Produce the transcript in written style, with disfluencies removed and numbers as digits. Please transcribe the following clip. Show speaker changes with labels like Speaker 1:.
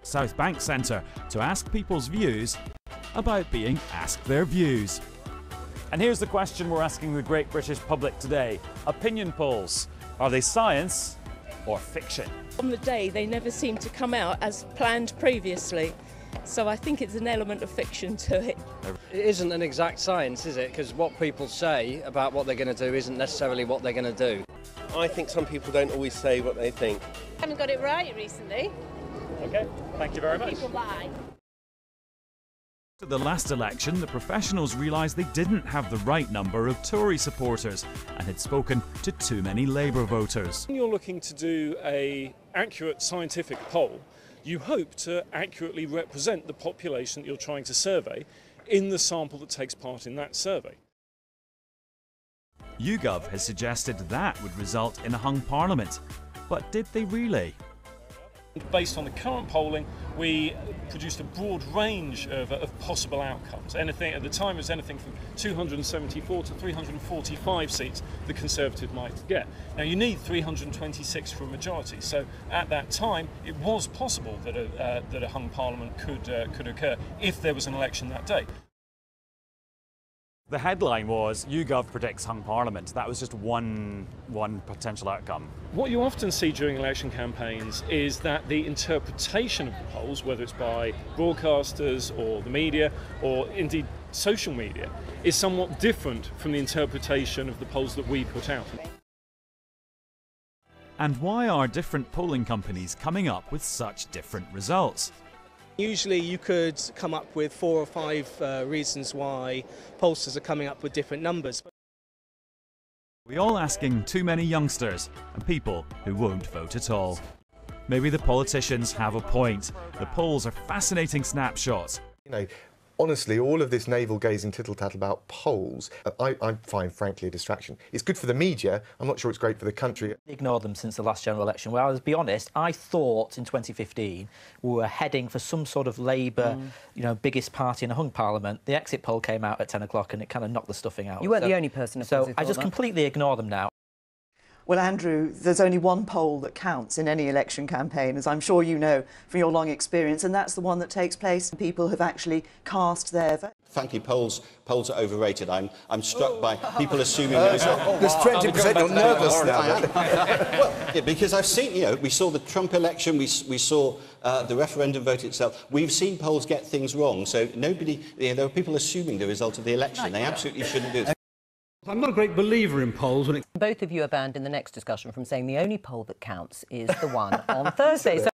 Speaker 1: South Bank Centre to ask people's views about being asked their views. And here's the question we're asking the great British public today. Opinion polls, are they science or fiction?
Speaker 2: On the day, they never seem to come out as planned previously. So I think it's an element of fiction to it.
Speaker 3: It isn't an exact science, is it? Because what people say about what they're going to do isn't necessarily what they're going to do.
Speaker 4: I think some people don't always say what they think.
Speaker 5: I haven't got it right recently.
Speaker 1: OK, thank you very much.
Speaker 5: People lie.
Speaker 1: At the last election, the professionals realised they didn't have the right number of Tory supporters and had spoken to too many Labour voters.
Speaker 6: When you're looking to do an accurate scientific poll, you hope to accurately represent the population that you're trying to survey in the sample that takes part in that survey.
Speaker 1: YouGov has suggested that would result in a hung parliament. But did they really?
Speaker 6: Based on the current polling, we produced a broad range of possible outcomes. Anything at the time was anything from 274 to 345 seats the Conservative might get. Now you need 326 for a majority, so at that time it was possible that a hung parliament could occur if there was an election that day.
Speaker 1: The headline was YouGov predicts hung parliament. That was just one potential outcome.
Speaker 6: What you often see during election campaigns is that the interpretation of the polls, whether it's by broadcasters or the media or indeed social media, is somewhat different from the interpretation of the polls that we put out.
Speaker 1: And why are different polling companies coming up with such different results?
Speaker 7: Usually you could come up with 4 or 5 reasons why pollsters are coming up with different numbers.
Speaker 1: We're all asking too many youngsters and people who won't vote at all. Maybe the politicians have a point. The polls are fascinating snapshots.
Speaker 8: You know, honestly, all of this navel-gazing tittle-tattle about polls, I find, frankly, a distraction. It's good for the media. I'm not sure it's great for the country.
Speaker 9: Ignored them since the last general election. Well, to be honest, I thought in 2015 we were heading for some sort of Labour, biggest party in a hung parliament. The exit poll came out at 10 o'clock and it kind of knocked the stuffing out.
Speaker 10: You weren't the only person.
Speaker 9: So I just completely ignore them now.
Speaker 11: Well, Andrew, there's only one poll that counts in any election campaign, as I'm sure you know from your long experience, and that's the one that takes place when people have actually cast their vote.
Speaker 12: Frankly, polls are overrated. I'm struck by people assuming there is
Speaker 8: there's 20% you're nervous now.
Speaker 12: Well, yeah, because I've seen, we saw the Trump election, we saw the referendum vote itself. We've seen polls get things wrong, so there are people assuming the result of the election. They absolutely shouldn't do it.
Speaker 13: I'm not a great believer in polls.
Speaker 10: Both of you are banned in the next discussion from saying the only poll that counts is the one on Thursday.